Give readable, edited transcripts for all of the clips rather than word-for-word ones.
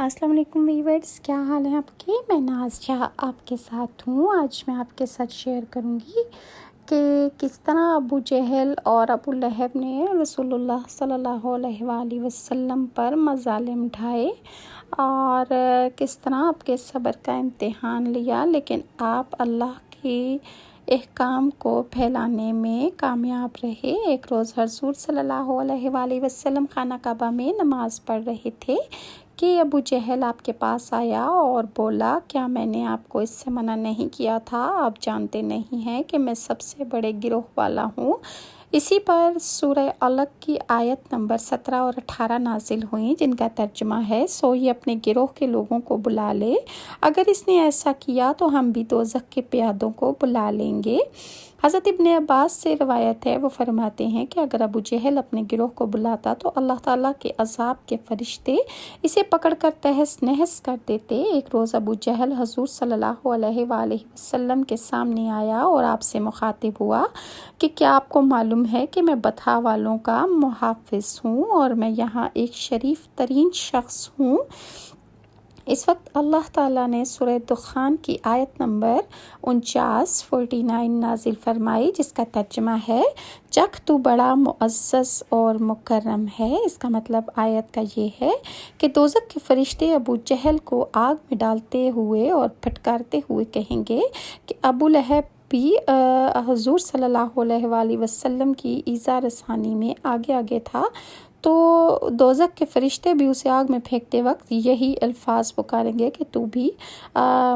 السلام علیکم ویورز، کیا حال ہے آپ کے؟ میں ناز شاہ آپ کے ساتھ ہوں۔ آج میں آپ کے ساتھ شیئر کروں گی کہ کس طرح ابو جہل اور ابو لہب نے رسول اللہ صلی اللہ علیہ وآلہ وسلم پر مظالم ڈھائے اور کس طرح آپ کے صبر کا امتحان لیا، لیکن آپ اللہ کی احکام کو پھیلانے میں کامیاب رہے۔ ایک روز حضور صلی اللہ علیہ وآلہ وسلم خانہ کعبہ میں نماز پڑھ رہے تھے کہ ابو جہل آپ کے پاس آیا اور بولا، کیا میں نے آپ کو اس سے منع نہیں کیا تھا؟ آپ جانتے نہیں ہیں کہ میں سب سے بڑے گروہ والا ہوں۔ اسی پر سورہ علق کی آیت نمبر 17 اور 18 نازل ہوئیں، جن کا ترجمہ ہے، سو یہ اپنے گروہ کے لوگوں کو بلا لے، اگر اس نے ایسا کیا تو ہم بھی دوزخ کے پیادوں کو بلا لیں گے۔ حضرت ابن عباس سے روایت ہے، وہ فرماتے ہیں کہ اگر ابو جہل اپنے گروہ کو بلاتا تو اللہ تعالیٰ کے عذاب کے فرشتے اسے پکڑ کر تہس نہس کر دیتے۔ ایک روز ابو جہل حضور صلی اللہ علیہ وآلہ وسلم کے سامنے آیا اور آپ سے مخاطب ہوا کہ کیا آپ کو معلوم ہے کہ میں بطحا والوں کا محافظ ہوں اور میں یہاں ایک شریف ترین شخص ہوں۔ اس وقت اللہ تعالیٰ نے سورہ دخان کی آیت نمبر 49 نازل فرمائی، جس کا ترجمہ ہے، چک تو بڑا معزز اور مکرم ہے۔ اس کا مطلب آیت کا یہ ہے کہ دوزخ کے فرشتے ابو جہل کو آگ میں ڈالتے ہوئے اور پھٹکارتے ہوئے کہیں گے کہ ابو لہب بھی حضور صلی اللہ علیہ وآلہ وسلم کی ایذا رسانی میں آگے تھا، تو دوزخ کے فرشتے بھی اسے آگ میں پھینکتے وقت یہی الفاظ پکاریں گے کہ تو بھی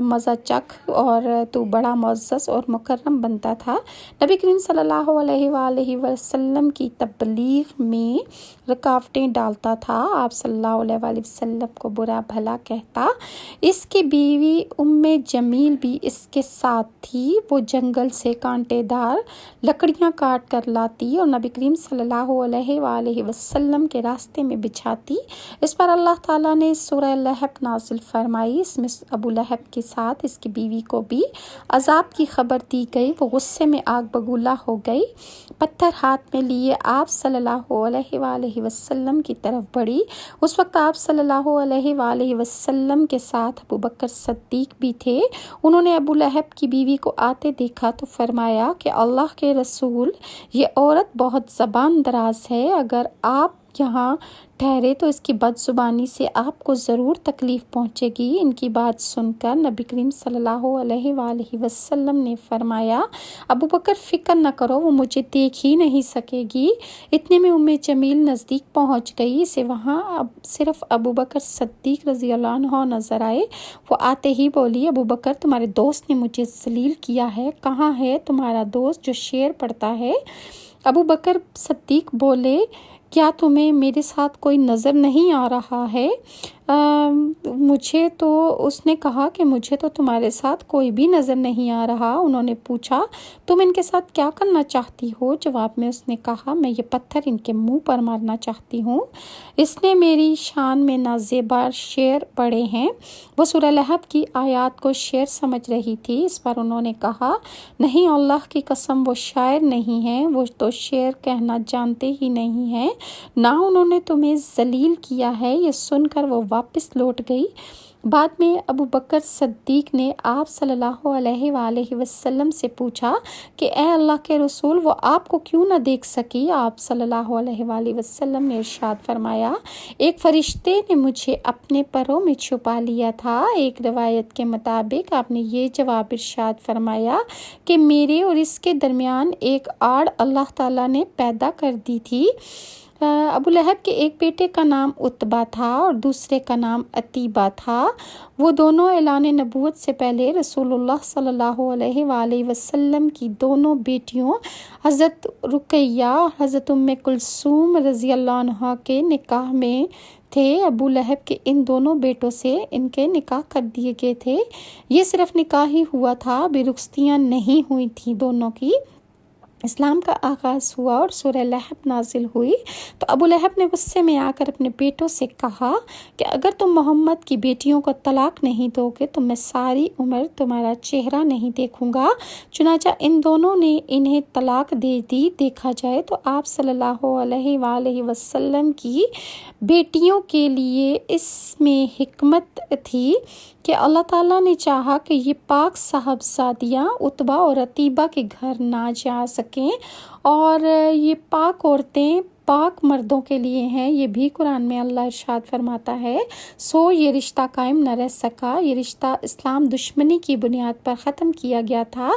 مزہ چکھ اور تو بڑا معزز اور مکرم بنتا تھا۔ نبی کریم صلی اللہ علیہ وآلہ وسلم کی تبلیغ میں رکاوٹیں ڈالتا تھا، آپ صلی اللہ علیہ وآلہ وسلم کو برا بھلا کہتا۔ اس کی بیوی ام جمیل بھی اس کے ساتھ تھی، وہ جنگل سے کانٹے دار لکڑیاں کاٹ کر لاتی اور نبی کریم صلی اللہ علیہ وآلہ وسلم کے راستے میں بچھاتی۔ اس پر اللہ تعالیٰ نے سورہ لہب نازل فرمائی، اس میں ابو لہب کے ساتھ اس کی بیوی کو بھی عذاب کی خبر دی گئی۔ وہ غصے میں آگ بگولا ہو گئی، پتھر ہاتھ میں لیے آپ صلی اللہ علیہ وآلہ وسلم کی طرف بڑھی۔ اس وقت آپ صلی اللہ علیہ وآلہ وسلم کے ساتھ ابو بکر صدیق بھی تھے۔ انہوں نے ابو لہب کی بیوی کو آتے دیکھا تو فرمایا کہ اللہ کے رسول، یہ عورت بہت زبان دراز ہے، اگر آپ یہاں ٹھہرے تو اس کی بد زبانی سے آپ کو ضرور تکلیف پہنچے گی۔ ان کی بات سن کر نبی کریم صلی اللہ علیہ وآلہ وسلم نے فرمایا، ابو بکر فکر نہ کرو، وہ مجھے دیکھ ہی نہیں سکے گی۔ اتنے میں ام جمیل نزدیک پہنچ گئی، اسے وہاں صرف ابو بکر صدیق رضی اللہ عنہ نظر آئے۔ وہ آتے ہی بولی، ابو بکر، تمہارے دوست نے مجھے ذلیل کیا ہے، کہاں ہے تمہارا دوست جو شعر پڑھتا ہے؟ ابو بکر صدیق بولے، کیا تمہیں میرے ساتھ کوئی نظر نہیں آ رہا ہے؟ مجھے تو اس نے کہا کہ مجھے تو تمہارے ساتھ کوئی بھی نظر نہیں آ رہا۔ انہوں نے پوچھا، تم ان کے ساتھ کیا کرنا چاہتی ہو؟ جواب میں اس نے کہا، میں یہ پتھر ان کے منہ پر مارنا چاہتی ہوں۔ اس نے میری شان میں نازیبا شعر پڑھے ہیں۔ وہ سورہ لہب کی آیات کو شعر سمجھ رہی تھی۔ اس پر انہوں نے کہا، نہیں، اللہ کی قسم، وہ شاعر نہیں ہیں، وہ تو شعر کہنا جانتے ہی نہیں ہیں، نہ انہوں نے تمہیں ذلیل کیا ہے۔ یہ سن کر وہ واپس لوٹ گئی۔ بعد میں ابو بکر صدیق نے آپ صلی اللہ علیہ وآلہ وسلم سے پوچھا کہ اے اللہ کے رسول، وہ آپ کو کیوں نہ دیکھ سکی؟ آپ صلی اللہ علیہ وآلہ وسلم نے ارشاد فرمایا، ایک فرشتے نے مجھے اپنے پروں میں چھپا لیا تھا۔ ایک روایت کے مطابق آپ نے یہ جواب ارشاد فرمایا کہ میرے اور اس کے درمیان ایک آڑ اللہ تعالیٰ نے پیدا کر دی تھی۔ ابو لہب کے ایک بیٹے کا نام عتبہ تھا اور دوسرے کا نام عتیبہ تھا۔ وہ دونوں اعلان نبوت سے پہلے رسول اللہ صلی اللہ علیہ وآلہ وسلم کی دونوں بیٹیوں حضرت رقیہ اور حضرت ام کلثوم رضی اللہ عنہ کے نکاح میں تھے۔ ابو لہب کے ان دونوں بیٹوں سے ان کے نکاح کر دیے گئے تھے۔ یہ صرف نکاح ہی ہوا تھا، ابھی رخصتیاں نہیں ہوئی تھیں دونوں کی۔ اسلام کا آغاز ہوا اور سورہ لہب نازل ہوئی تو ابو لہب نے غصے میں آ کر اپنے بیٹوں سے کہا کہ اگر تم محمد کی بیٹیوں کو طلاق نہیں دو گے تو میں ساری عمر تمہارا چہرہ نہیں دیکھوں گا۔ چنانچہ ان دونوں نے انہیں طلاق دے دی۔ دیکھا جائے تو آپ صلی اللہ علیہ وآلہ وسلم کی بیٹیوں کے لیے اس میں حکمت تھی کہ اللہ تعالیٰ نے چاہا کہ یہ پاک صاحبزادیاں عتبہ اور عتیبہ کے گھر نہ جا سکیں، اور یہ پاک عورتیں پاک مردوں کے لیے ہیں۔ یہ بھی قرآن میں اللہ ارشاد فرماتا ہے، سو یہ رشتہ قائم نہ رہ سکا۔ یہ رشتہ اسلام دشمنی کی بنیاد پر ختم کیا گیا تھا،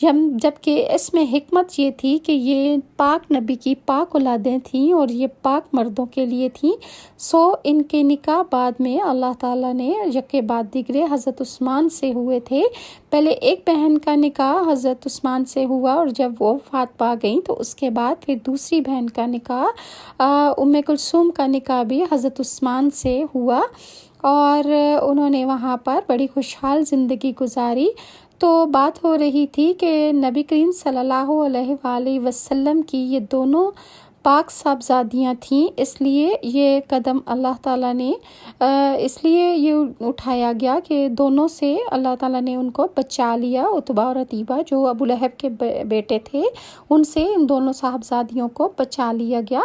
جبکہ اس میں حکمت یہ تھی کہ یہ پاک نبی کی پاک اولادیں تھیں اور یہ پاک مردوں کے لیے تھیں۔ سو ان کے نکاح بعد میں اللہ تعالیٰ نے یکے بعد دیگرے حضرت عثمان سے ہوئے تھے۔ پہلے ایک بہن کا نکاح حضرت عثمان سے ہوا، اور جب وہ وفات پا گئیں تو اس کے بعد پھر دوسری بہن کا نکاح ام کلثوم کا نکاح بھی حضرت عثمان سے ہوا، اور انہوں نے وہاں پر بڑی خوشحال زندگی گزاری۔ تو بات ہو رہی تھی کہ نبی کریم صلی اللہ علیہ وآلہ وسلم کی یہ دونوں پاک صاحبزادیاں تھیں، اس لیے یہ قدم اللہ تعالیٰ نے اس لیے یہ اٹھایا گیا کہ دونوں سے اللہ تعالیٰ نے ان کو بچا لیا۔ عتبہ اور عتیبہ جو ابو لہب کے بیٹے تھے، ان سے ان دونوں صاحبزادیوں کو بچا لیا گیا۔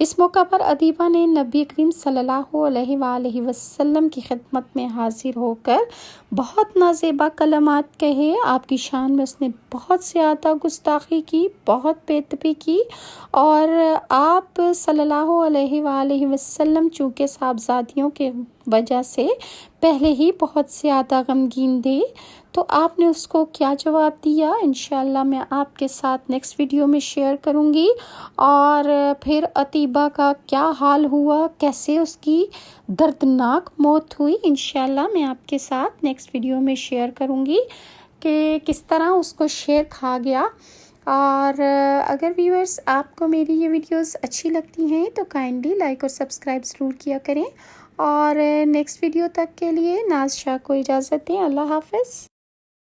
اس موقع پر عتیبہ نے نبی کریم صلی اللہ علیہ وآلہ وسلم کی خدمت میں حاضر ہو کر بہت نازیبا کلمات کہے۔ آپ کی شان میں اس نے بہت زیادہ گستاخی کی، بہت بے ادبی کی، اور آپ صلی اللہ علیہ وآلہ وسلم چونکہ صاحبزادیوں کے وجہ سے پہلے ہی بہت زیادہ غمگین تھے، تو آپ نے اس کو کیا جواب دیا انشاءاللہ میں آپ کے ساتھ نیکسٹ ویڈیو میں شیئر کروں گی، اور پھر عتیبہ کا کیا حال ہوا، کیسے اس کی دردناک موت ہوئی، انشاءاللہ میں آپ کے ساتھ نیکسٹ ویڈیو میں شیئر کروں گی کہ کس طرح اس کو شیر کھا گیا۔ اور اگر ویورز آپ کو میری یہ ویڈیوز اچھی لگتی ہیں تو کائنڈلی لائک اور سبسکرائب ضرور کیا کریں، اور نیکسٹ ویڈیو تک کے لیے ناز شاہ کو اجازت دیں۔ اللہ حافظ۔